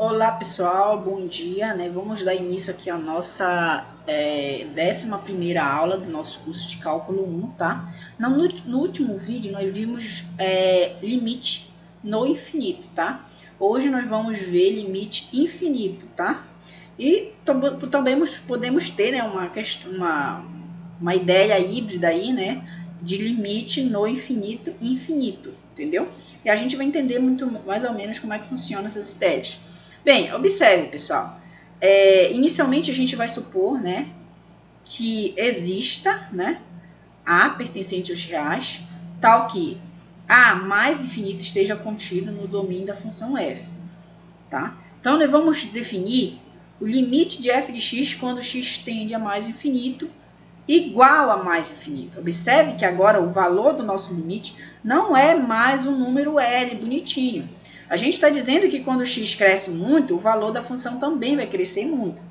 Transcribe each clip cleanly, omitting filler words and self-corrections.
Olá pessoal, bom dia, né? Vamos dar início aqui à nossa 11ª aula do nosso curso de cálculo 1, tá? No último vídeo nós vimos limite no infinito, tá? Hoje nós vamos ver limite infinito, tá? E também podemos ter, né, uma ideia híbrida aí, né, de limite no infinito infinito, entendeu? E a gente vai entender muito mais ou menos como é que funciona essas ideias. Bem, observe, pessoal. Inicialmente a gente vai supor, né, que exista, né, A pertencente aos reais, tal que A mais infinito esteja contido no domínio da função f, tá? Então, nós vamos definir o limite de f de x quando x tende a mais infinito igual a mais infinito. Observe que agora o valor do nosso limite não é mais um número L bonitinho. A gente está dizendo que quando x cresce muito, o valor da função também vai crescer muito,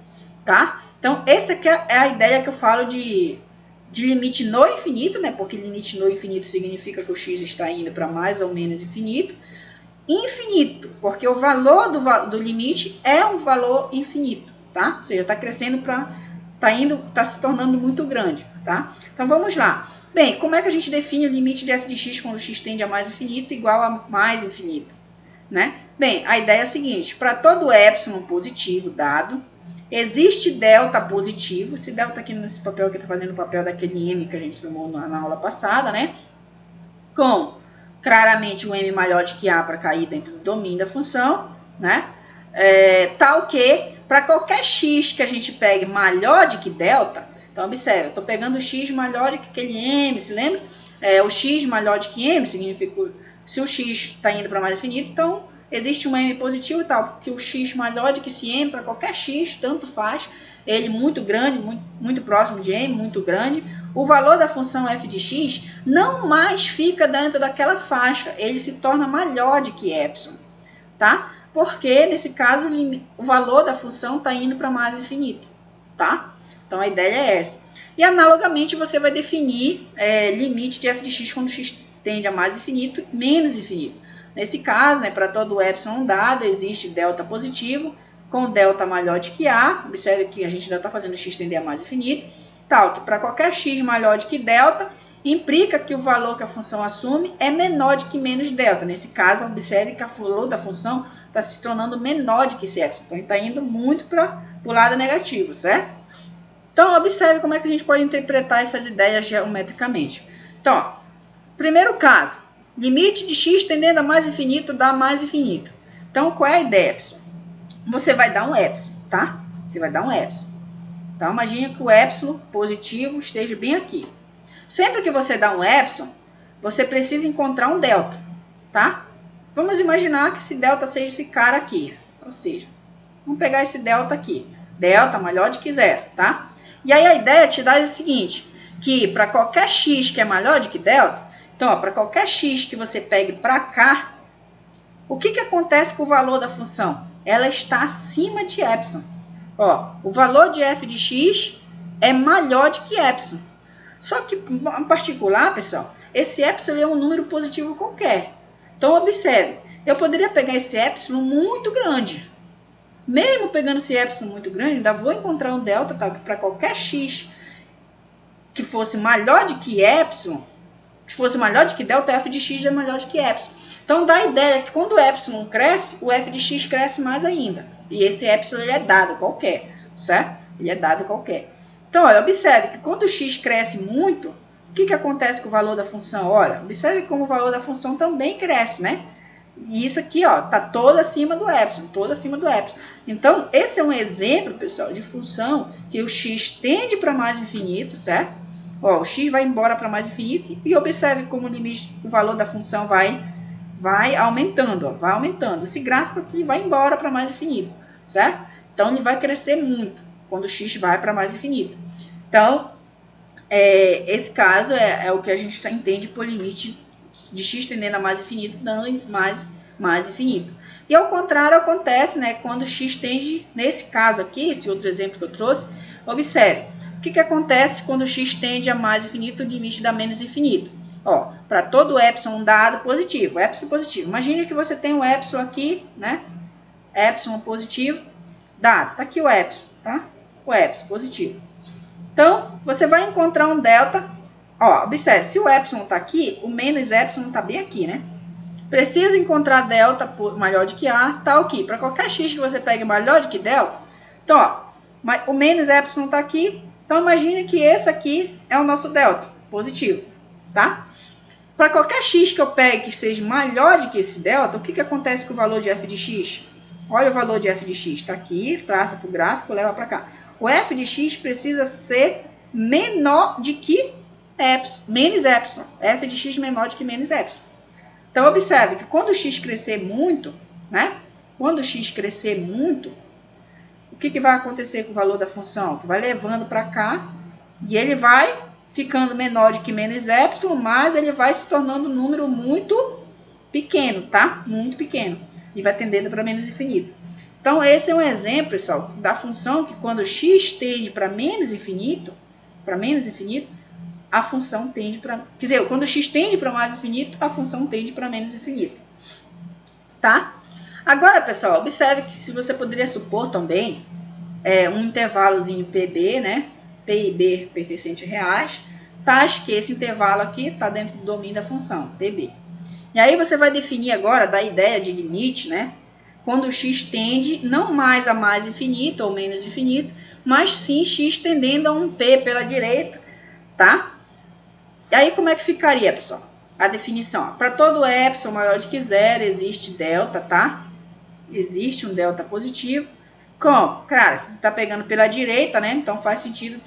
tá? Então, essa aqui é a ideia que eu falo de limite no infinito, né? Porque limite no infinito significa que o x está indo para mais ou menos infinito. Infinito, porque o valor do limite é um valor infinito, tá? Ou seja, está crescendo para... Está se tornando muito grande, tá? Então, vamos lá. Bem, como é que a gente define o limite de f de x quando x tende a mais infinito igual a mais infinito? Né? Bem, a ideia é a seguinte, para todo epsilon positivo dado, existe delta positivo, esse delta aqui nesse papel aqui está fazendo o papel daquele m que a gente tomou na aula passada, né? Com claramente o m maior de que a para cair dentro do domínio da função, né? Tal que para qualquer x que a gente pegue maior de que delta, então observe, eu estou pegando o x maior de que aquele m, se lembra? O x maior de que m significa se o x está indo para mais infinito, então existe um m positivo e tal, porque o x maior de que esse m para qualquer x, tanto faz, ele muito grande, muito próximo de m, muito grande, o valor da função f de x não mais fica dentro daquela faixa, ele se torna maior de que epsilon, tá? Porque, nesse caso, o valor da função está indo para mais infinito, tá? Então, a ideia é essa. E, analogamente, você vai definir limite de f de x quando x tende a mais infinito, menos infinito. Nesse caso, né, para todo epsilon dado, existe delta positivo, com delta maior de que a, observe que a gente ainda está fazendo x tender a mais infinito, tal que para qualquer x maior de que delta, implica que o valor que a função assume é menor de que menos delta. Nesse caso, observe que o valor da função está se tornando menor de que esse epsilon. Então, está indo muito para o lado negativo, certo? Então, observe como é que a gente pode interpretar essas ideias geometricamente. Então, ó, primeiro caso, limite de x tendendo a mais infinito dá mais infinito. Então, qual é a ideia, pessoal? Você vai dar um epsilon, tá? Você vai dar um epsilon. Então, imagine que o epsilon positivo esteja bem aqui. Sempre que você dá um epsilon, você precisa encontrar um delta, tá? Vamos imaginar que esse delta seja esse cara aqui. Ou seja, vamos pegar esse delta aqui. Delta maior de que zero, tá? E aí a ideia te dá o seguinte, que para qualquer x que é maior de que delta, então, para qualquer x que você pegue para cá, o que acontece com o valor da função? Ela está acima de epsilon. Ó, o valor de f de x é maior de que epsilon. Só que, em particular, pessoal, esse epsilon é um número positivo qualquer. Então, observe, eu poderia pegar esse epsilon muito grande. Mesmo pegando esse epsilon muito grande, ainda vou encontrar um delta, tá? Que para qualquer x que fosse maior de que epsilon, que fosse maior de que delta, f de x é maior de que epsilon. Então, dá a ideia que quando o epsilon cresce, o f de x cresce mais ainda. E esse epsilon ele é dado qualquer, certo? Ele é dado qualquer. Então, olha, observe que quando o x cresce muito, o que acontece com o valor da função? Olha, observe como o valor da função também cresce, né? E isso aqui, ó, tá todo acima do epsilon, todo acima do epsilon. Então, esse é um exemplo, pessoal, de função que o x tende para mais infinito, certo? Ó, o x vai embora para mais infinito e observe como o limite, o valor da função vai aumentando, ó, vai aumentando. Esse gráfico aqui vai embora para mais infinito, certo? Então, ele vai crescer muito quando o x vai para mais infinito. Então, esse caso é o que a gente entende por limite de x tendendo a mais infinito, dando mais infinito. E ao contrário acontece, né, quando x tende, nesse caso aqui, esse outro exemplo que eu trouxe, observe, o que acontece quando x tende a mais infinito, o limite dá menos infinito? Ó, para todo epsilon dado positivo, epsilon positivo. Imagine que você tem um epsilon aqui, né, epsilon positivo, dado. Tá aqui o epsilon, tá? O epsilon positivo. Então, você vai encontrar um delta. Ó, observe, se o epsilon tá aqui, o menos epsilon tá bem aqui, né? Precisa encontrar delta maior do que A, tá aqui. Para qualquer x que você pegue maior do que delta, então, ó, o menos epsilon tá aqui. Então, imagine que esse aqui é o nosso delta positivo, tá? Para qualquer x que eu pegue que seja maior do que esse delta, o que, que acontece com o valor de f de x? Olha o valor de f de x, está aqui, traça para o gráfico, leva para cá. O f de x precisa ser menor de que menos epsilon. F de x menor do que menos epsilon. Então, observe que quando o x crescer muito, né? Quando o x crescer muito, o que, que vai acontecer com o valor da função? Tu vai levando para cá e ele vai ficando menor do que menos epsilon, mas ele vai se tornando um número muito pequeno, tá? Muito pequeno. E vai tendendo para menos infinito. Então, esse é um exemplo, pessoal, da função que quando x tende para menos infinito, a função tende para... Quer dizer, quando x tende para mais infinito, a função tende para menos infinito. Tá? Agora, pessoal, observe que se você poderia supor também um intervalozinho PB, né? P e B pertencente a reais, tais que esse intervalo aqui está dentro do domínio da função, PB. E aí você vai definir agora da ideia de limite, né? Quando o x tende não mais a mais infinito ou menos infinito, mas sim x tendendo a um P pela direita, tá? E aí como é que ficaria, pessoal? A definição, para todo epsilon maior do que zero, existe delta, tá? Existe um delta positivo. Como? Cara, você está pegando pela direita, né? Então faz sentido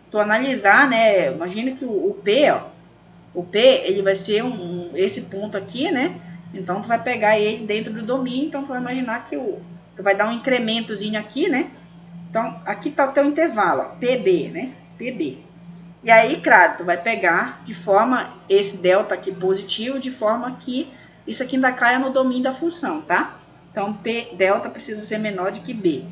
tu analisar, né? Imagina que o P, ó, o P, ele vai ser esse ponto aqui, né? Então, tu vai pegar ele dentro do domínio, então tu vai imaginar que tu vai dar um incrementozinho aqui, né? Então, aqui tá o teu intervalo, ó, PB, né? PB. E aí, claro, tu vai pegar de forma, esse delta aqui positivo, de forma que isso aqui ainda caia no domínio da função, tá? Então, P delta precisa ser menor do que B,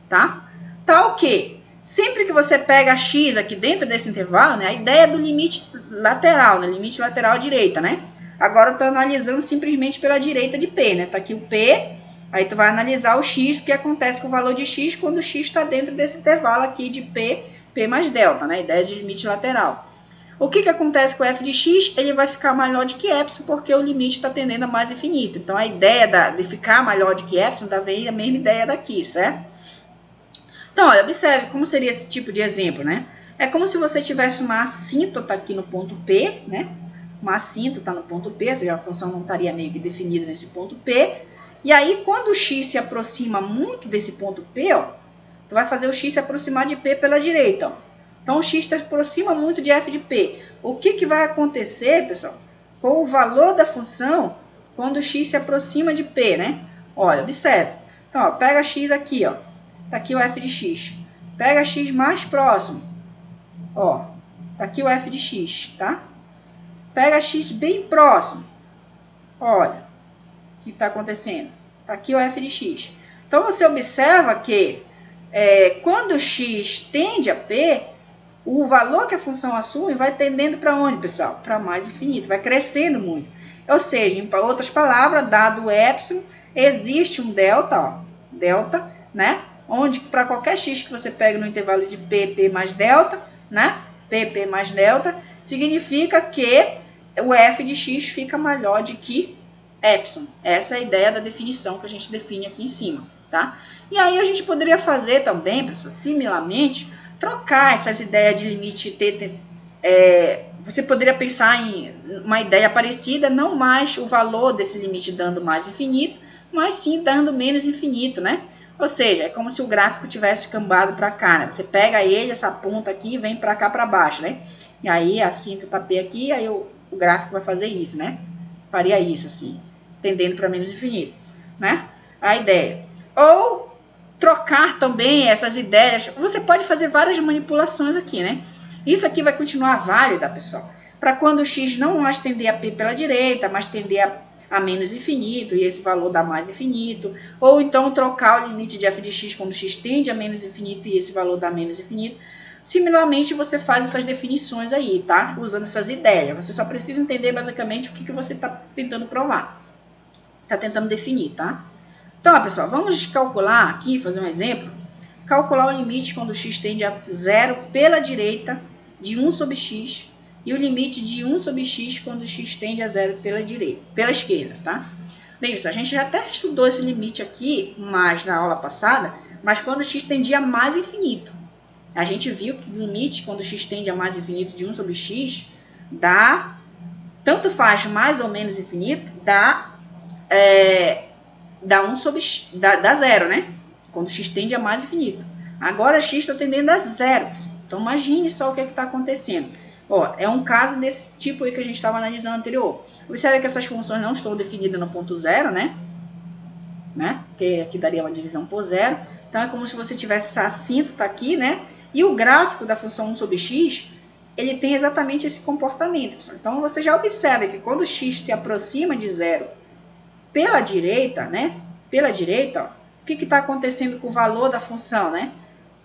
tá? Tá o quê? Sempre que você pega x aqui dentro desse intervalo, né? A ideia do limite lateral, né? Limite lateral à direita, né? Agora eu tô analisando simplesmente pela direita de P, né? Tá aqui o P, aí tu vai analisar o x, o que acontece com o valor de x quando o x está dentro desse intervalo aqui de P, P mais delta, né? Ideia de limite lateral. O que acontece com o f de x? Ele vai ficar maior do que epsilon, porque o limite está tendendo a mais infinito. Então, a ideia de ficar maior do que epsilon tá vendo a mesma ideia daqui, certo? Então, olha, observe como seria esse tipo de exemplo, né? É como se você tivesse uma assíntota aqui no ponto P, né? Uma assíntota no ponto P, ou seja, a função não estaria meio que definida nesse ponto P. E aí, quando o x se aproxima muito desse ponto P, ó, tu vai fazer o x se aproximar de P pela direita, ó. Então, o x se aproxima muito de f de P. O que vai acontecer, pessoal, com o valor da função quando o x se aproxima de P, né? Olha, observe. Então, ó, pega x aqui, ó. Tá aqui o f de x. Pega x mais próximo. Ó, tá aqui o f de x, tá? Pega x bem próximo. Olha, o que está acontecendo? Tá aqui o f de x. Então, você observa que quando x tende a P, o valor que a função assume vai tendendo para onde, pessoal? Para mais infinito, vai crescendo muito. Ou seja, em outras palavras, dado o epsilon, existe um delta, ó, delta, né? Onde para qualquer x que você pega no intervalo de P, P mais delta, né? P, P mais delta, significa que o f de x fica maior de que epsilon. Essa é a ideia da definição que a gente define aqui em cima, tá? E aí a gente poderia fazer também, pessoal, similarmente, trocar essas ideias de limite t, você poderia pensar em uma ideia parecida, não mais o valor desse limite dando mais infinito, mas sim dando menos infinito, né? Ou seja, é como se o gráfico tivesse cambado para cá, né? Você pega ele, essa ponta aqui, e vem para cá para baixo, né? E aí, assim, tu tá P aqui, aí o gráfico vai fazer isso, né? Faria isso, assim, tendendo para menos infinito, né? A ideia. Ou trocar também essas ideias. Você pode fazer várias manipulações aqui, né? Isso aqui vai continuar válida, pessoal, para quando o x não mais tender a P pela direita, mas tender a menos infinito, e esse valor dá mais infinito. Ou então trocar o limite de f de x quando x tende a menos infinito e esse valor dá menos infinito. Similarmente, você faz essas definições aí, tá? Usando essas ideias. Você só precisa entender basicamente o que você está tentando provar. Está tentando definir, tá? Então, ó, pessoal, vamos calcular aqui, fazer um exemplo. Calcular o limite quando x tende a zero pela direita de 1 sobre x e o limite de 1 sobre x quando x tende a zero pela esquerda, tá? Bem, pessoal, a gente já até estudou esse limite aqui mais na aula passada, mas quando x tendia a mais infinito. A gente viu que o limite quando x tende a mais infinito de 1 sobre x dá, tanto faz mais ou menos infinito, dá 1 sobre x, dá zero, né? Quando x tende a mais infinito. Agora x está tendendo a zero. Então imagine só o que está acontecendo. Ó, é um caso desse tipo aí que a gente estava analisando anterior. Observe que essas funções não estão definidas no ponto zero, né? Porque aqui daria uma divisão por zero. Então é como se você tivesse essa assíntota aqui, né? E o gráfico da função 1 sobre x, ele tem exatamente esse comportamento. Pessoal. Então você já observa que quando x se aproxima de zero pela direita, né? Pela direita, ó, o que está acontecendo com o valor da função, né?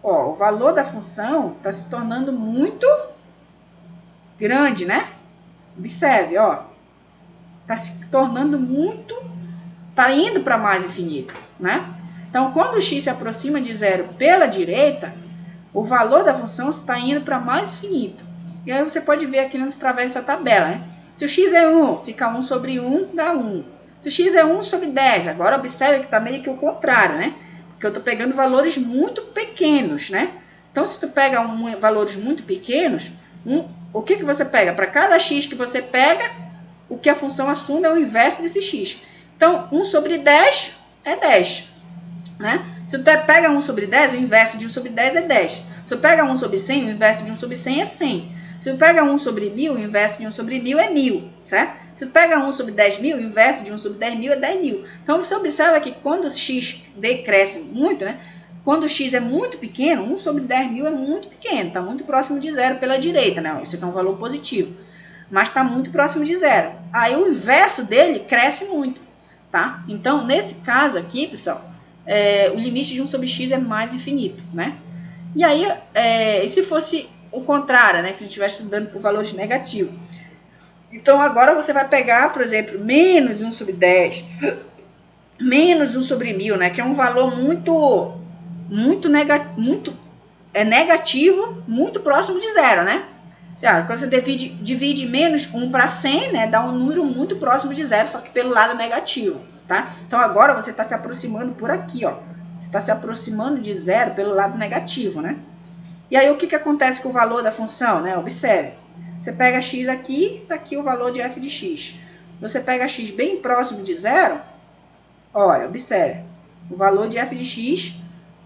Ó, o valor da função está se tornando muito grande, né? Observe, ó. Está se tornando muito... Está indo para mais infinito, né? Então, quando o x se aproxima de zero pela direita, o valor da função está indo para mais infinito. E aí você pode ver aqui através dessa tabela, né? Se o x é 1, fica 1 sobre 1, dá 1. Se o x é 1 sobre 10, agora observe que está meio que o contrário, né? Porque eu estou pegando valores muito pequenos, né? Então, se tu pega valores muito pequenos, o que você pega? Para cada x que você pega, o que a função assume é o inverso desse x. Então, 1 sobre 10 é 10, né? Se tu pega 1 sobre 10, o inverso de 1 sobre 10 é 10. Se tu pega 1 sobre 100, o inverso de 1 sobre 100 é 100. Se tu pega 1 sobre 1000, o inverso de 1 sobre 1000 é 1000, certo? Se tu pega 1 sobre 10.000, o inverso de 1 sobre 10.000 é 10.000. Então, você observa que quando o x decresce muito, né? Quando o x é muito pequeno, 1 sobre 10.000 é muito pequeno, está muito próximo de zero pela direita, né? Isso aqui é um valor positivo, mas está muito próximo de zero. Aí o inverso dele cresce muito, tá? Então, nesse caso aqui, pessoal, o limite de 1 sobre x é mais infinito, né? E aí, e se fosse o contrário, né? Que a gente estivesse estudando por valores negativos. Então, agora você vai pegar, por exemplo, menos 1 sobre 10, menos 1 sobre 1000, né? Que é um valor muito negativo, muito próximo de zero, né? Quando você divide menos 1 para 100, né? Dá um número muito próximo de zero, só que pelo lado negativo, tá? Então, agora você está se aproximando por aqui, ó. Você está se aproximando de zero pelo lado negativo, né? E aí, o que acontece com o valor da função, né? Observe. Você pega x aqui, tá aqui o valor de f de x. Você pega x bem próximo de zero, olha, observe. O valor de f de x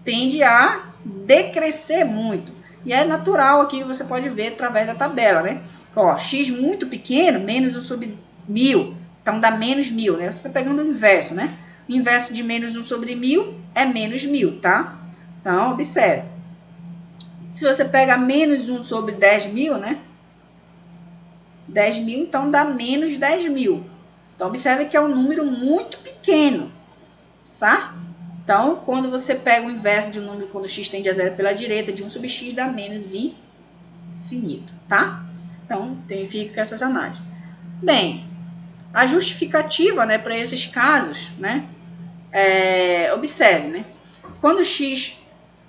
tende a decrescer muito. E é natural aqui, você pode ver através da tabela, né? Ó, x muito pequeno, menos 1 sobre 1000. Então, dá menos 1000, né? Você está pegando o inverso, né? O inverso de menos 1 sobre 1000 é menos 1000, tá? Então, observe. Se você pega menos 1 sobre 10.000, né? 10.000, então dá menos 10.000. Então, observe que é um número muito pequeno, tá? Então, quando você pega o inverso de um número, quando x tende a zero pela direita, de 1 sobre x dá menos infinito, tá? Então, fica essas análises. Bem, a justificativa, né, para esses casos, né? Observe, né? Quando x...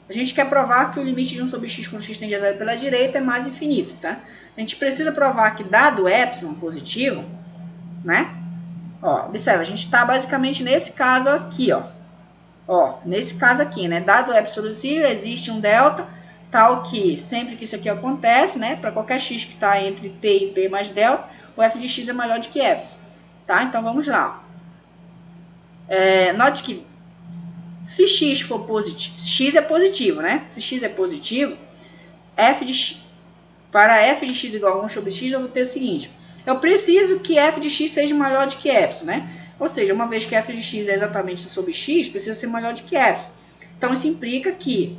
A gente quer provar que o limite de 1 sobre x quando x tende a zero pela direita é mais infinito, tá? A gente precisa provar que dado epsilon positivo, né? Ó, observa, a gente está basicamente nesse caso aqui, ó. Ó, nesse caso aqui, né? Dado epsilon positivo, existe um delta, tal que sempre que isso aqui acontece, né? Para qualquer x que está entre p e p mais delta, o f de x é maior do que epsilon, tá? Então, vamos lá. Note que se x for positivo, x é positivo, né? Se x é positivo, para f de x igual a 1 sobre x, eu vou ter o seguinte. Eu preciso que f de x seja maior do que epsilon, né? Ou seja, uma vez que f de x é exatamente 1 sobre x, precisa ser maior do que epsilon. Então, isso implica que,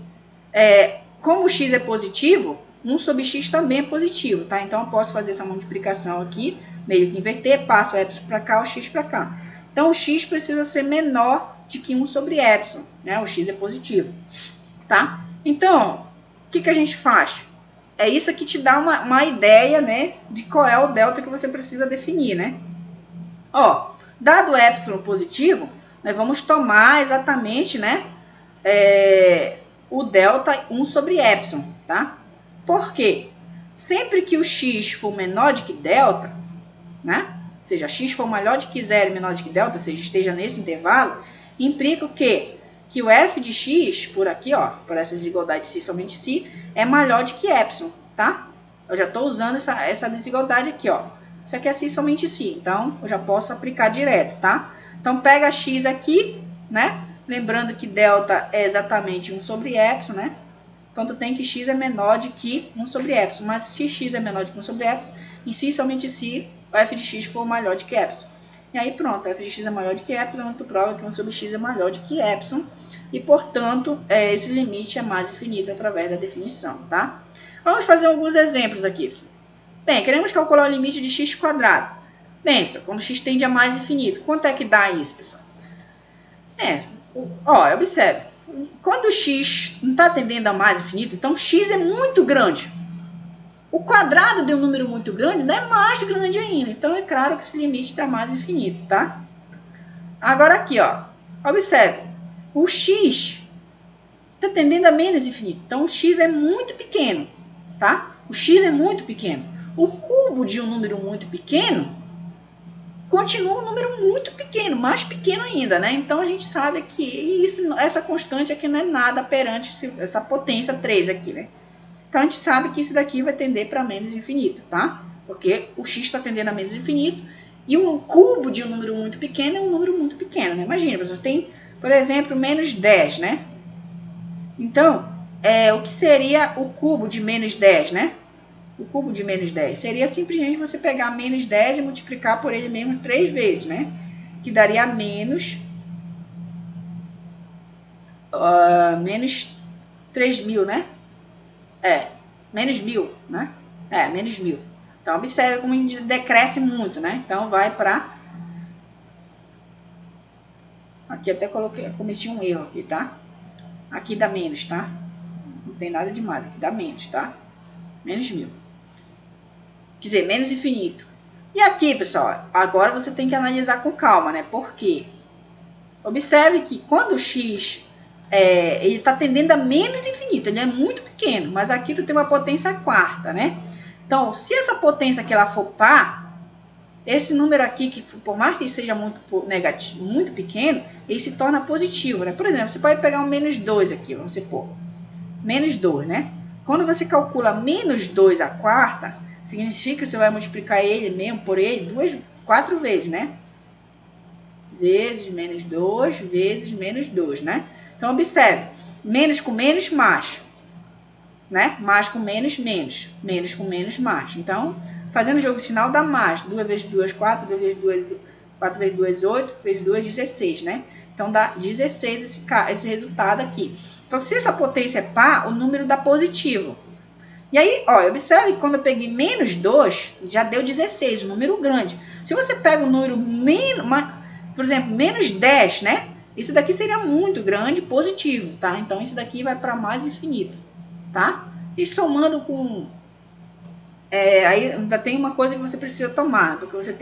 como x é positivo, 1 sobre x também é positivo, tá? Então, eu posso fazer essa multiplicação aqui, meio que inverter, passo o epsilon para cá, o x para cá. Então, o x precisa ser menor de que 1 sobre epsilon, né? O x é positivo, tá? Então, o que a gente faz? É isso que te dá uma ideia, né, de qual é o delta que você precisa definir, né? Ó, dado epsilon positivo, nós vamos tomar exatamente, né, o delta 1 sobre epsilon, tá? Por quê? Sempre que o x for menor do que delta, né? Ou seja, x for maior do que zero e menor do que delta, ou seja, esteja nesse intervalo, implica o quê? Que o f de x, por aqui, ó, por essa desigualdade de si somente si, é maior do que epsilon, tá? Eu já estou usando essa desigualdade aqui, ó. Isso aqui é si somente si, então eu já posso aplicar direto, tá? Então pega x aqui, né? Lembrando que delta é exatamente 1 sobre epsilon, né? Então, tu tem que x é menor de que 1 sobre epsilon. Mas se x é menor de que 1 sobre epsilon, em si somente se o f de x for maior de que epsilon. E aí pronto, f de x é maior de que epsilon, tu prova que 1 sobre x é maior de que epsilon. E, portanto, esse limite é mais infinito através da definição, tá? Vamos fazer alguns exemplos aqui. Bem, queremos calcular o limite de x quadrado. Bem, pessoal, quando x tende a mais infinito, quanto é que dá isso, pessoal? Observe. Quando o x não está tendendo a mais infinito, então x é muito grande. O quadrado de um número muito grande não é mais grande ainda. Então, é claro que esse limite está mais infinito, tá? Agora aqui, ó. Observe. O x está tendendo a menos infinito. Então, o x é muito pequeno, tá? O x é muito pequeno. O cubo de um número muito pequeno continua um número muito pequeno, mais pequeno ainda, né? Então, a gente sabe que essa constante aqui não é nada perante essa potência 3 aqui, né? Então, a gente sabe que isso daqui vai tender para menos infinito, tá? Porque o x está tendendo a menos infinito e um cubo de um número muito pequeno é um número muito pequeno, né? Imagina, você tem, por exemplo, menos 10, né? Então, o que seria o cubo de menos 10, né? O cubo de menos 10 seria simplesmente você pegar menos 10 e multiplicar por ele mesmo 3 vezes, né? Que daria menos 3.000, né? Menos 1.000, né? Menos 1.000. Então, observe como decresce muito, né? Então, vai para... Aqui até cometi um erro aqui, tá? Aqui dá menos, tá? Não tem nada demais, aqui dá menos, tá? Menos 1.000. Quer dizer, menos infinito. E aqui, pessoal, agora você tem que analisar com calma, né? Por quê? Observe que quando o x... ele está tendendo a menos infinito, ele é muito pequeno, mas aqui tu tem uma potência quarta, né? Então, se essa potência aqui ela for par, esse número aqui, que por mais que seja muito negativo, muito pequeno, ele se torna positivo, né? Por exemplo, você pode pegar um menos 2 aqui, vamos supor. Menos 2, né? Quando você calcula menos 2 à quarta, significa que você vai multiplicar ele mesmo por ele 4 vezes, né? Vezes menos 2, vezes menos 2, né? Então, observe. Menos com menos, mais. Né? Mais com menos, menos. Menos com menos, mais. Então, fazendo o jogo de sinal, dá mais. 2 vezes 2, 4. 2 vezes 2, 4 vezes 2, 8. 2 vezes 2, 16, né? Então, dá 16 esse resultado aqui. Então, se essa potência é par, o número dá positivo. E aí, ó, observe que quando eu peguei menos 2, já deu 16, um número grande. Se você pega um número por exemplo, menos 10, né? Isso daqui seria muito grande, positivo, tá? Então, isso daqui vai para mais infinito, tá? E somando com... aí ainda tem uma coisa que você precisa tomar, porque você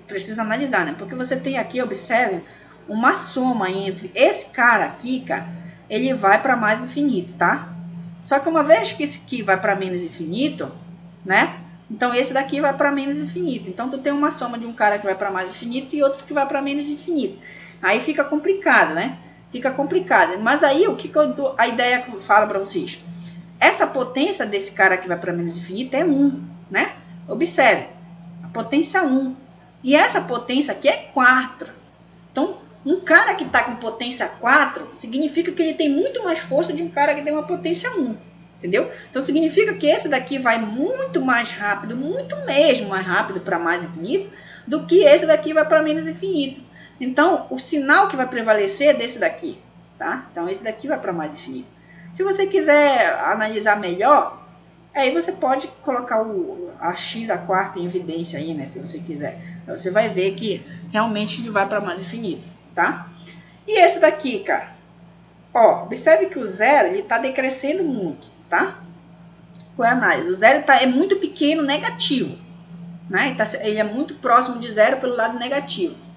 precisa analisar, né? Porque você tem aqui, observe, uma soma entre esse cara aqui, cara, ele vai para mais infinito, tá? Só que uma vez que esse aqui vai para menos infinito, né? Então, esse daqui vai para menos infinito. Então, tu tem uma soma de um cara que vai para mais infinito e outro que vai para menos infinito. Aí fica complicado, né? Fica complicado. Mas aí, a ideia que eu falo para vocês? Essa potência desse cara que vai para menos infinito é 1, né? Observe. A potência 1. E essa potência aqui é 4. Então, um cara que está com potência 4 significa que ele tem muito mais força de um cara que tem uma potência 1. Entendeu? Então, significa que esse daqui vai muito mais rápido, muito mesmo mais rápido para mais infinito, do que esse daqui vai para menos infinito. Então, o sinal que vai prevalecer é desse daqui, tá? Então, esse daqui vai para mais infinito. Se você quiser analisar melhor, aí você pode colocar a x à quarta em evidência aí, né? Se você quiser. Então, você vai ver que realmente ele vai para mais infinito, tá? E esse daqui, cara? Ó, observe que o zero, ele tá decrescendo muito, tá? Qual é a análise? O zero é muito pequeno, negativo, né? Ele é muito próximo de zero pelo lado negativo.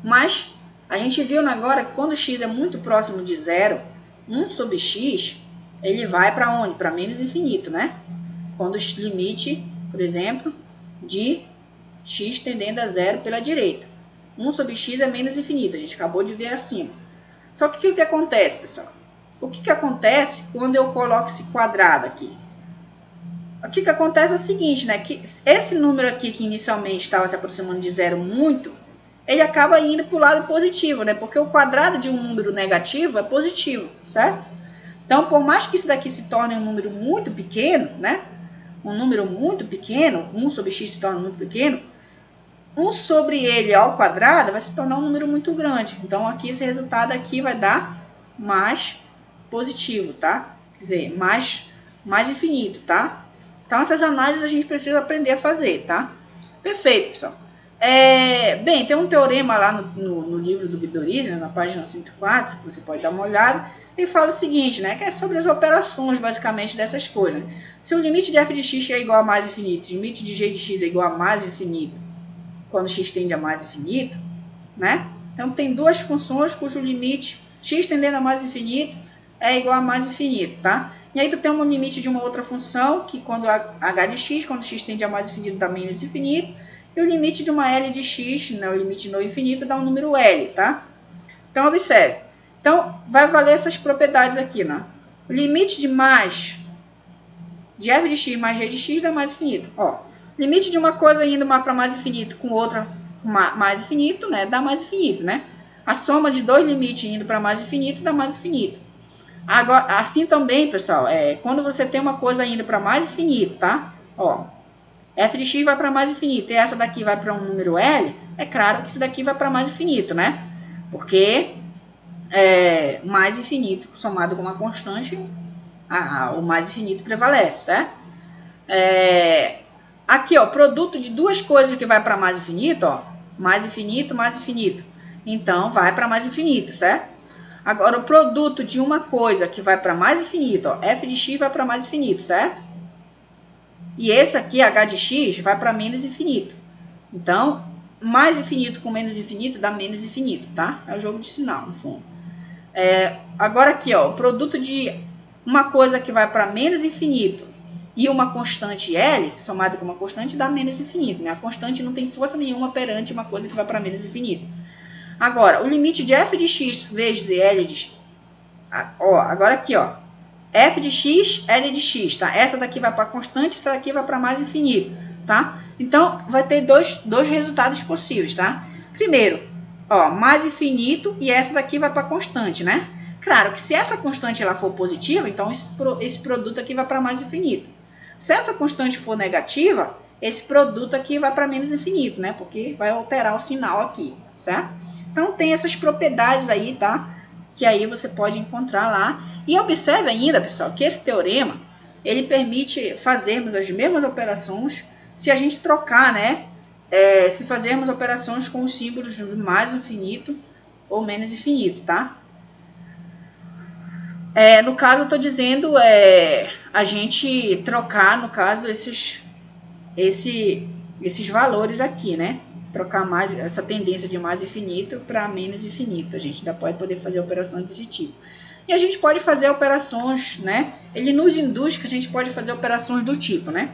Mas A gente viu agora que quando x é muito próximo de zero, 1 sobre x, ele vai para onde? Para menos infinito, né? Quando o limite, por exemplo, de x tendendo a zero pela direita. 1 sobre x é menos infinito, a gente acabou de ver acima. Só que o que acontece, pessoal? O que acontece quando eu coloco esse quadrado aqui? O que acontece é o seguinte, né? Que esse número aqui que inicialmente estava se aproximando de zero muito, ele acaba indo para o lado positivo, né? Porque o quadrado de um número negativo é positivo, certo? Então, por mais que isso daqui se torne um número muito pequeno, né? Um número muito pequeno, 1 sobre x se torna muito pequeno, 1 sobre ele ao quadrado vai se tornar um número muito grande. Então, aqui esse resultado aqui vai dar mais positivo, tá? Quer dizer, mais infinito, tá? Então, essas análises a gente precisa aprender a fazer, tá? Perfeito, pessoal. Bem, tem um teorema lá no livro do Guidorizi, né, na página 104, que você pode dar uma olhada, e fala o seguinte, né, que é sobre as operações, basicamente, dessas coisas. Se o limite de f de x é igual a mais infinito, o limite de g de x é igual a mais infinito, quando x tende a mais infinito, né? Então, tem duas funções cujo limite x tendendo a mais infinito é igual a mais infinito, tá? E aí tu tem um limite de uma outra função, que quando h de x, quando x tende a mais infinito, dá menos infinito, e o limite de uma L de x, né, o limite no infinito, dá um número L, tá? Então, observe. Então, vai valer essas propriedades aqui, né? O limite de f de x mais g de x dá mais infinito. Ó, limite de uma coisa indo para mais infinito com outra mais infinito, né? Dá mais infinito, né? A soma de dois limites indo para mais infinito dá mais infinito. Agora, assim também, pessoal, quando você tem uma coisa indo para mais infinito, tá? Ó, f de x vai para mais infinito e essa daqui vai para um número L, é claro que isso daqui vai para mais infinito, né? Porque mais infinito somado com uma constante, o mais infinito prevalece, certo? Aqui, ó, produto de duas coisas que vai para mais infinito, ó, mais infinito, mais infinito. Então, vai para mais infinito, certo? Agora, o produto de uma coisa que vai para mais infinito, ó, f de x vai para mais infinito, certo? E esse aqui, h de x, vai para menos infinito. Então, mais infinito com menos infinito dá menos infinito, tá? É o jogo de sinal, no fundo. Agora aqui, ó, o produto de uma coisa que vai para menos infinito e uma constante L, somada com uma constante, dá menos infinito, né? A constante não tem força nenhuma perante uma coisa que vai para menos infinito. Agora, o limite de f de x vezes L de x. Ó, agora aqui, ó. F de x, L de x, tá? Essa daqui vai para constante, essa daqui vai para mais infinito, tá? Então, vai ter dois resultados possíveis, tá? Primeiro, ó, mais infinito e essa daqui vai para constante, né? Claro que se essa constante ela for positiva, então esse produto aqui vai para mais infinito. Se essa constante for negativa, esse produto aqui vai para menos infinito, né? Porque vai alterar o sinal aqui, certo? Então, tem essas propriedades aí, tá? Que aí você pode encontrar lá. E observe ainda, pessoal, que esse teorema, ele permite fazermos as mesmas operações se a gente trocar, né? Se fazermos operações com os símbolos de mais infinito ou menos infinito, tá? No caso, eu estou dizendo a gente trocar, no caso, esses valores aqui, né? Trocar mais essa tendência de mais infinito para menos infinito. A gente ainda pode poder fazer operações desse tipo. E a gente pode fazer operações, né? Ele nos induz que a gente pode fazer operações do tipo, né?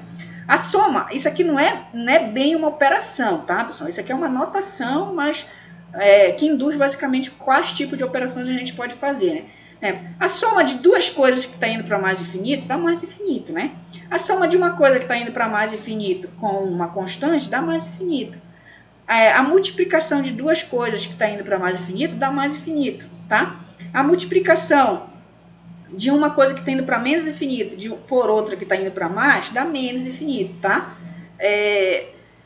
A soma, isso aqui não é bem uma operação, tá, pessoal? Isso aqui é uma notação, mas que induz basicamente quais tipos de operações a gente pode fazer, né? A soma de duas coisas que está indo para mais infinito dá mais infinito, né? A soma de uma coisa que está indo para mais infinito com uma constante dá mais infinito. A multiplicação de duas coisas que está indo para mais infinito dá mais infinito, tá? A multiplicação de uma coisa que está indo para menos infinito por outra que está indo para mais dá menos infinito, tá?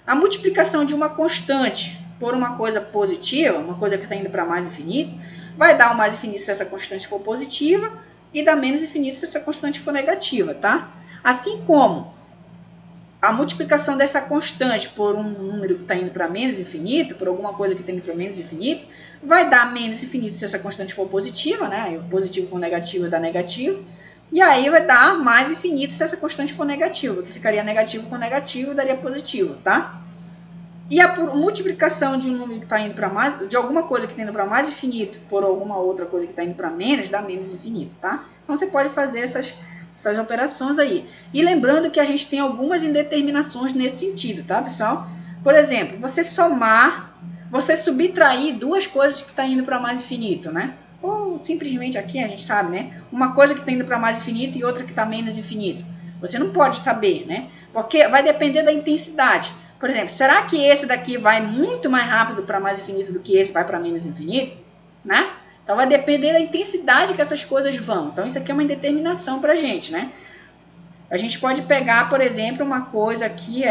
A multiplicação de uma constante por uma coisa positiva, uma coisa que está indo para mais infinito, vai dar o mais infinito se essa constante for positiva e dá menos infinito se essa constante for negativa, tá? Assim como a multiplicação dessa constante por um número que está indo para menos infinito, por alguma coisa que está indo para menos infinito, vai dar menos infinito se essa constante for positiva, né? Positivo com negativo dá negativo. E aí vai dar mais infinito se essa constante for negativa, que ficaria negativo com negativo daria positivo, tá? E a multiplicação de um número que está indo para mais, de alguma coisa que está indo para mais infinito por alguma outra coisa que está indo para menos, dá menos infinito, tá? Então você pode fazer essas operações aí. E lembrando que a gente tem algumas indeterminações nesse sentido, tá, pessoal? Por exemplo, você somar, você subtrair duas coisas que estão indo para mais infinito, né? Ou simplesmente aqui a gente sabe, né? Uma coisa que está indo para mais infinito e outra que está menos infinito. Você não pode saber, né? Porque vai depender da intensidade. Por exemplo, será que esse daqui vai muito mais rápido para mais infinito do que esse vai para menos infinito? Né? Então vai depender da intensidade que essas coisas vão. Então isso aqui é uma indeterminação para a gente, né? A gente pode pegar, por exemplo, uma coisa aqui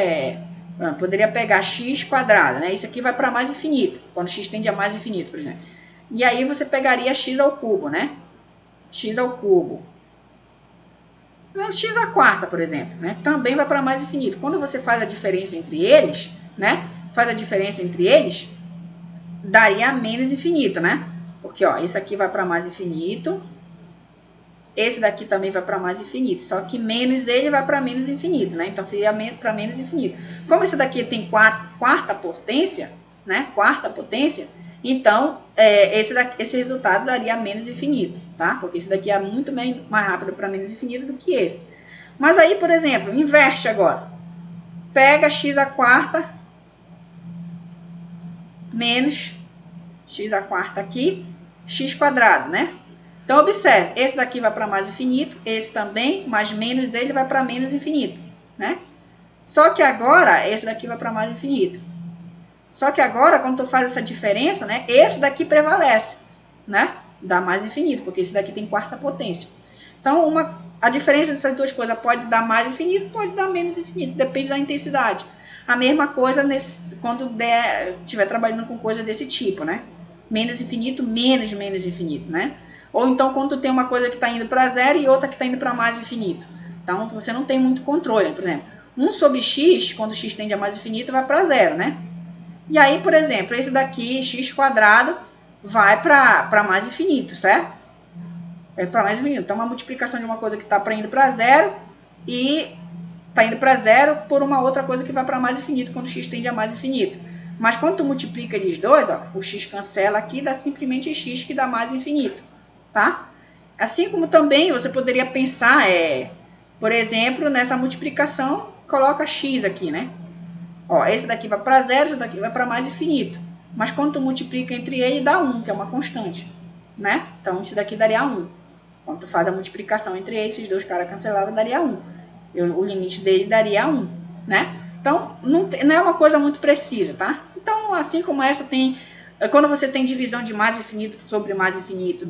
poderia pegar x quadrado, né? Isso aqui vai para mais infinito, quando x tende a mais infinito, por exemplo. E aí você pegaria x ao cubo, né? X ao cubo. X à quarta, por exemplo, né? Também vai para mais infinito. Quando você faz a diferença entre eles, né? Faz a diferença entre eles, daria menos infinito, né? Porque, ó, esse aqui vai para mais infinito. Esse daqui também vai para mais infinito. Só que menos ele vai para menos infinito, né? Então, fica para menos infinito. Como esse daqui tem quarta potência, né? Quarta potência, então, esse resultado daria menos infinito, tá? Porque esse daqui é muito mais rápido para menos infinito do que esse. Mas aí, por exemplo, inverte agora. Pega x à quarta menos x à quarta aqui, x quadrado, né? Então, observe, esse daqui vai para mais infinito, esse também, mas menos ele vai para menos infinito, né? Só que agora, esse daqui vai para mais infinito. Só que agora, quando tu faz essa diferença, né, esse daqui prevalece, né? Dá mais infinito, porque esse daqui tem quarta potência. Então, a diferença dessas duas coisas pode dar mais infinito, pode dar menos infinito, depende da intensidade. A mesma coisa quando estiver trabalhando com coisa desse tipo, né? Menos infinito, menos infinito, né? Ou então, quando tu tem uma coisa que está indo para zero e outra que está indo para mais infinito. Então, você não tem muito controle. Por exemplo, 1 sobre x, quando x tende a mais infinito, vai para zero, né? E aí, por exemplo, esse daqui, x quadrado, vai para mais infinito, certo? É para mais infinito. Então, uma multiplicação de uma coisa que está indo para zero e está indo para zero por uma outra coisa que vai para mais infinito, quando x tende a mais infinito. Mas quando tu multiplica eles dois, ó, o x cancela aqui, dá simplesmente x que dá mais infinito, tá? Assim como também você poderia pensar, por exemplo, nessa multiplicação, coloca x aqui, né? Ó, esse daqui vai para zero, esse daqui vai para mais infinito. Mas quando tu multiplica entre ele, dá 1, que é uma constante, né? Então, isso daqui daria 1. Quando tu faz a multiplicação entre esses dois caras cancelados, daria 1. O limite dele daria 1, né? Então, não é uma coisa muito precisa, tá? Então, assim como essa tem... Quando você tem divisão de mais infinito sobre mais infinito,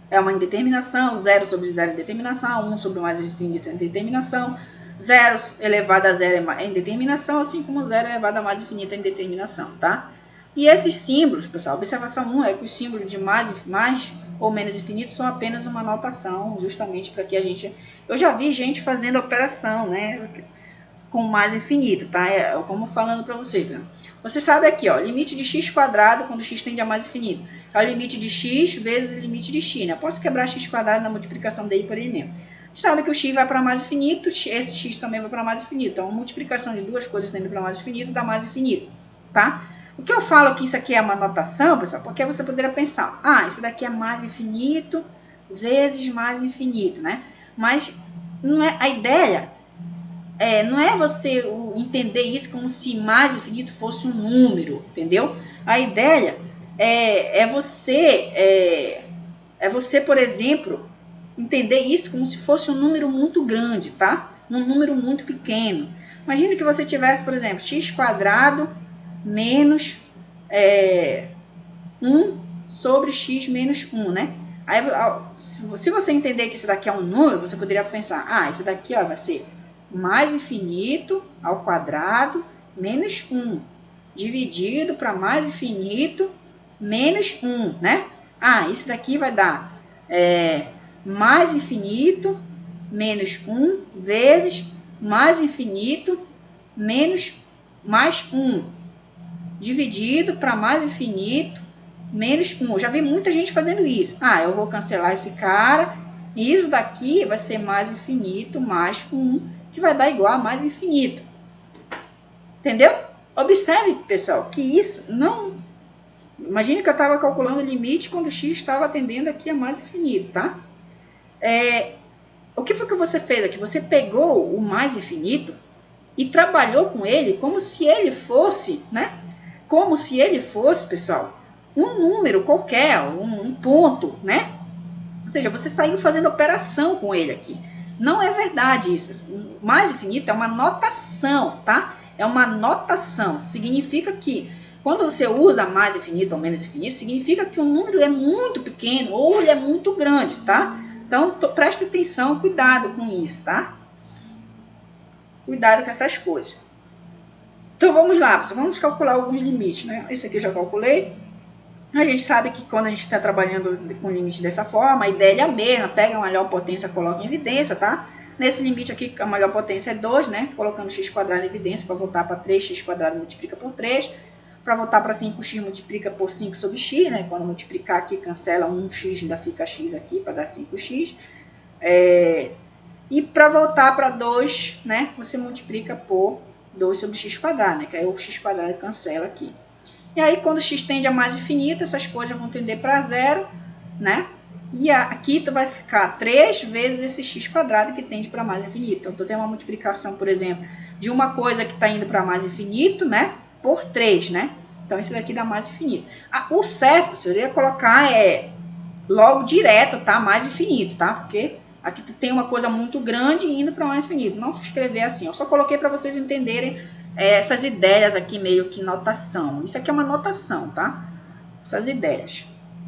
é uma indeterminação, 0 sobre 0 é indeterminação, 1 sobre mais infinito é indeterminação, 0 elevado a 0 é indeterminação, assim como 0 elevado a mais infinito é indeterminação, tá? E esses símbolos, pessoal, observação 1 é que os símbolos de mais ou menos infinito são apenas uma notação, justamente para que a gente... Eu já vi gente fazendo operação, né, com mais infinito, tá? Como falando para vocês, né? Você sabe aqui, ó, limite de x quadrado quando x tende a mais infinito. É o limite de x vezes o limite de x, né? Eu posso quebrar x quadrado na multiplicação dele por ele mesmo. A gente sabe que o x vai para mais infinito, esse x também vai para mais infinito. Então, a multiplicação de duas coisas tendendo para mais infinito dá mais infinito, tá? O que eu falo que isso aqui é uma notação, pessoal, porque você poderia pensar, isso daqui é mais infinito vezes mais infinito, né? Mas não é a ideia... não é você entender isso como se mais infinito fosse um número, entendeu? A ideia é você, por exemplo, entender isso como se fosse um número muito grande, tá? Um número muito pequeno. Imagina que você tivesse, por exemplo, x quadrado menos 1 sobre x menos 1, né? Aí, se você entender que isso daqui é um número, você poderia pensar, isso daqui vai ser mais infinito ao quadrado menos 1, dividido para mais infinito menos 1, né? Isso daqui vai dar mais infinito menos 1 vezes mais infinito menos mais 1, dividido para mais infinito menos 1. Eu já vi muita gente fazendo isso. Eu vou cancelar esse cara, e isso daqui vai ser mais infinito mais 1, que vai dar igual a mais infinito. Entendeu? Observe, pessoal, que isso não... Imagine que eu estava calculando o limite quando x estava atendendo aqui a mais infinito, tá? O que foi que você fez aqui? Você pegou o mais infinito e trabalhou com ele como se ele fosse, né? Como se ele fosse, pessoal, um número qualquer, um ponto, né? Ou seja, você saiu fazendo operação com ele aqui. Não é verdade isso, pessoal. O mais infinito é uma notação, tá? É uma notação. Significa que quando você usa mais infinito ou menos infinito, significa que o número é muito pequeno ou ele é muito grande, tá? Então, preste atenção, cuidado com isso, tá? Cuidado com essas coisas. Então, vamos lá, pessoal. Vamos calcular alguns limites, né? Esse aqui eu já calculei. A gente sabe que quando a gente está trabalhando com limite dessa forma, a ideia é a mesma. Pega a maior potência, coloca em evidência, tá? Nesse limite aqui, a maior potência é 2, né? Colocando x² em evidência para voltar para 3x² multiplica por 3. Para voltar para 5x multiplica por 5 sobre x, né? Quando multiplicar aqui, cancela 1x, ainda fica x aqui para dar 5x. E para voltar para 2, né? Você multiplica por 2 sobre x², né? Que aí o x² cancela aqui. E aí, quando x tende a mais infinito, essas coisas vão tender para zero, né? E aqui tu vai ficar 3 vezes esse x² que tende para mais infinito. Então, tu tem uma multiplicação, por exemplo, de uma coisa que está indo para mais infinito, né? Por 3, né? Então, esse daqui dá mais infinito. O certo, você iria colocar logo direto, tá? Mais infinito, tá? Porque aqui tu tem uma coisa muito grande indo para mais infinito. Não escrever assim. Eu só coloquei para vocês entenderem essas ideias aqui, meio que notação. Isso aqui é uma notação, tá? Essas ideias,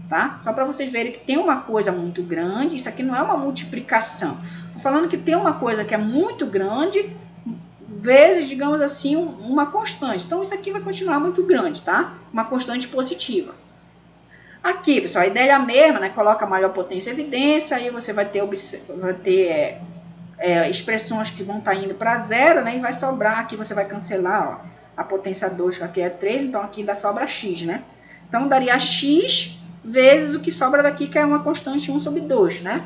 tá? Só para vocês verem que tem uma coisa muito grande. Isso aqui não é uma multiplicação. Tô falando que tem uma coisa que é muito grande vezes, digamos assim, uma constante. Então, isso aqui vai continuar muito grande, tá? Uma constante positiva. Aqui, pessoal, a ideia é a mesma, né? Coloca a maior potência em evidência, aí você vai ter expressões que vão estar indo para zero, né? E vai sobrar, aqui você vai cancelar, ó, a potência 2, que aqui é 3, então aqui ainda sobra x, né? Então, daria x vezes o que sobra daqui, que é uma constante 1 sobre 2, né?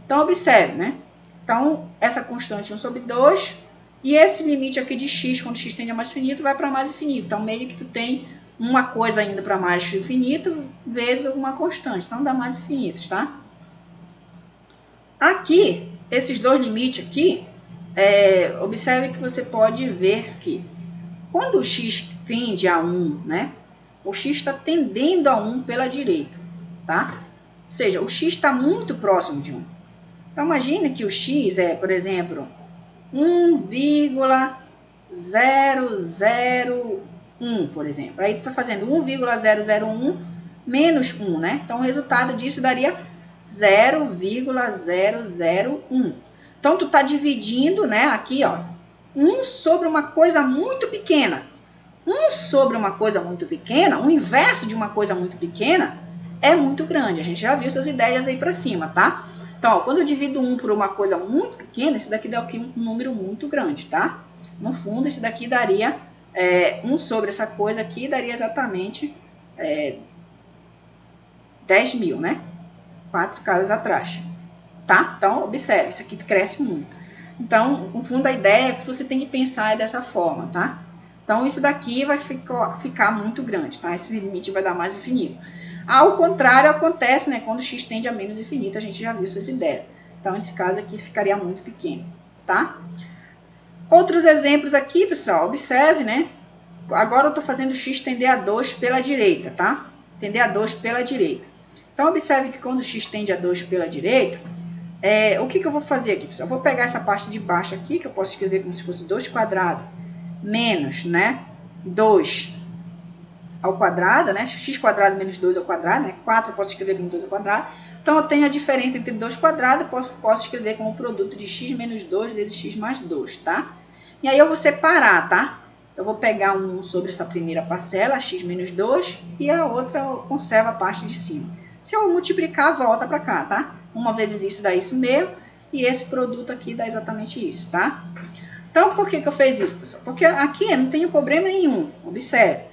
Então, observe, né? Então, essa constante 1 sobre 2, e esse limite aqui de x, quando x tende a mais infinito, vai para mais infinito. Então, meio que tu tem uma coisa indo para mais infinito vezes uma constante. Então, dá mais infinitos, tá? Aqui, esses dois limites aqui, observe que você pode ver que quando o x tende a 1, né? O x está tendendo a 1 pela direita, tá? Ou seja, o x está muito próximo de 1. Então, imagine que o x é, por exemplo, 1,001, por exemplo. Aí está fazendo 1,001 menos 1, né? Então, o resultado disso daria 0,001. Então, tu está dividindo, né? Aqui, ó, 1 sobre uma coisa muito pequena. 1 sobre uma coisa muito pequena, o inverso de uma coisa muito pequena é muito grande. A gente já viu essas ideias aí para cima, tá? Então, ó, quando eu divido 1 por uma coisa muito pequena, esse daqui dá aqui um número muito grande, tá? No fundo, esse daqui daria 1 sobre essa coisa aqui, daria exatamente 10 mil, né? 4 casas atrás, tá? Então, observe, isso aqui cresce muito. Então, no fundo, a ideia é que você tem que pensar dessa forma, tá? Então, isso daqui vai ficar muito grande, tá? Esse limite vai dar mais infinito. Ao contrário, acontece, né? Quando x tende a menos infinito, a gente já viu essas ideias. Então, nesse caso aqui, ficaria muito pequeno, tá? Outros exemplos aqui, pessoal, observe, né? Agora eu tô fazendo x tender a 2 pela direita, tá? Tender a 2 pela direita. Então, observe que quando x tende a 2 pela direita, o que eu vou fazer aqui, pessoal? Eu vou pegar essa parte de baixo aqui, que eu posso escrever como se fosse 2 quadrado, menos, né, 2 ao quadrado, né, x² menos 2 ao quadrado, né, 4 eu posso escrever como 2 ao quadrado. Então, eu tenho a diferença entre 2 quadrados, posso escrever como produto de x menos 2 vezes x mais 2, tá? E aí, eu vou separar, tá? Eu vou pegar um sobre essa primeira parcela, x menos 2, e a outra eu conservo a parte de cima. Se eu multiplicar, volta para cá, tá? Uma vezes isso dá isso mesmo, e esse produto aqui dá exatamente isso, tá? Então, por que eu fiz isso, pessoal? Porque aqui não tem problema nenhum. Observe.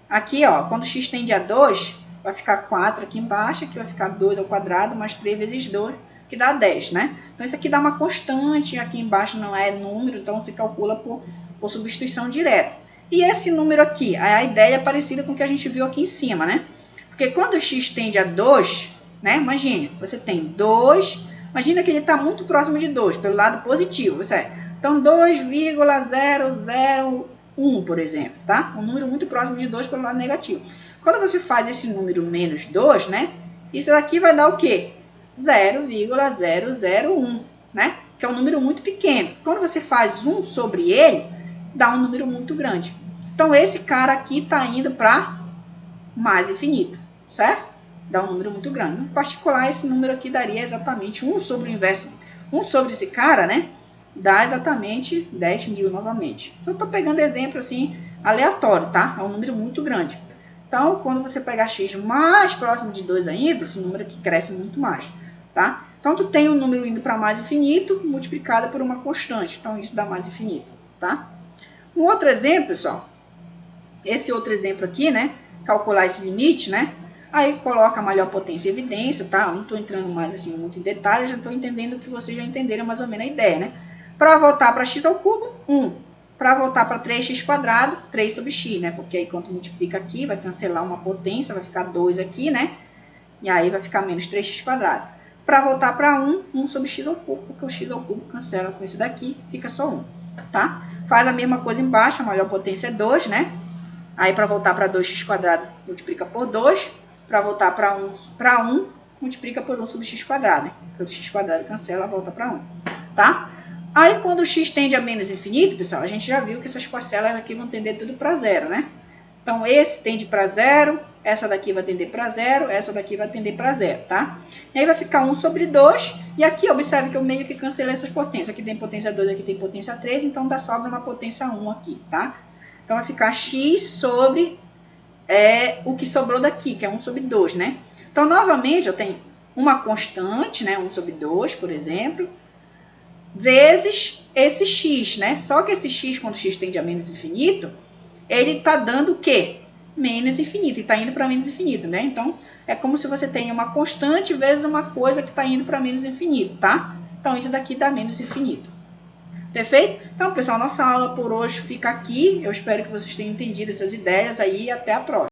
Aqui, ó, quando x tende a 2, vai ficar 4 aqui embaixo, aqui vai ficar 2 ao quadrado, mais 3 vezes 2, que dá 10, né? Então, isso aqui dá uma constante, aqui embaixo não é número, então você calcula por substituição direta. E esse número aqui, a ideia é parecida com o que a gente viu aqui em cima, né? Porque quando o x tende a 2, né? Imagine, você tem 2, imagina que ele está muito próximo de 2, pelo lado positivo, certo? Então, 2,001, por exemplo, tá? Um número muito próximo de 2 pelo lado negativo. Quando você faz esse número menos 2, né? Isso daqui vai dar o quê? 0,001, né? Que é um número muito pequeno. Quando você faz 1 sobre ele, dá um número muito grande. Então, esse cara aqui está indo para mais infinito, certo? Dá um número muito grande. Em particular, esse número aqui daria exatamente 1 sobre o inverso. 1 sobre esse cara, né? Dá exatamente 10.000 novamente. Só estou pegando exemplo assim, aleatório, tá? É um número muito grande. Então, quando você pegar x mais próximo de 2 ainda, esse número aqui cresce muito mais, tá? Então, tu tem um número indo para mais infinito, multiplicado por uma constante. Então, isso dá mais infinito, tá? Um outro exemplo, pessoal. Esse outro exemplo aqui, né? Calcular esse limite, né? Aí coloca a maior potência em evidência, tá? Eu não estou entrando mais assim muito em detalhes, já estou entendendo que vocês já entenderam mais ou menos a ideia, né? Para voltar para x ao cubo, 1. Para voltar para 3x quadrado, 3 sobre x, né? Porque aí quando multiplica aqui, vai cancelar uma potência, vai ficar 2 aqui, né? E aí vai ficar menos 3x quadrado. Para voltar para 1, 1 sobre x ao cubo, porque o x ao cubo cancela com esse daqui, fica só 1, tá? Faz a mesma coisa embaixo, a maior potência é 2, né? Aí para voltar para 2x quadrado, multiplica por 2. Para voltar para 1, multiplica por 1 sobre x quadrado. Né? Porque o x quadrado cancela, volta para 1, tá? Aí, quando o x tende a menos infinito, pessoal, a gente já viu que essas parcelas aqui vão tender tudo para zero, né? Então, esse tende para zero, essa daqui vai tender para zero, essa daqui vai tender para zero, tá? E aí vai ficar 1 sobre 2, e aqui, observe que eu meio que cancelei essas potências. Aqui tem potência 2, aqui tem potência 3, então dá sobra uma potência 1 aqui, tá? Então, vai ficar x sobre o que sobrou daqui, que é 1 sobre 2, né? Então, novamente, eu tenho uma constante, né? 1 sobre 2, por exemplo, vezes esse x, né? Só que esse x, quando x tende a menos infinito, ele está dando o quê? Menos infinito, e está indo para menos infinito, né? Então, é como se você tenha uma constante vezes uma coisa que está indo para menos infinito, tá? Então, isso daqui dá menos infinito. Perfeito? Então, pessoal, nossa aula por hoje fica aqui. Eu espero que vocês tenham entendido essas ideias aí e até a próxima.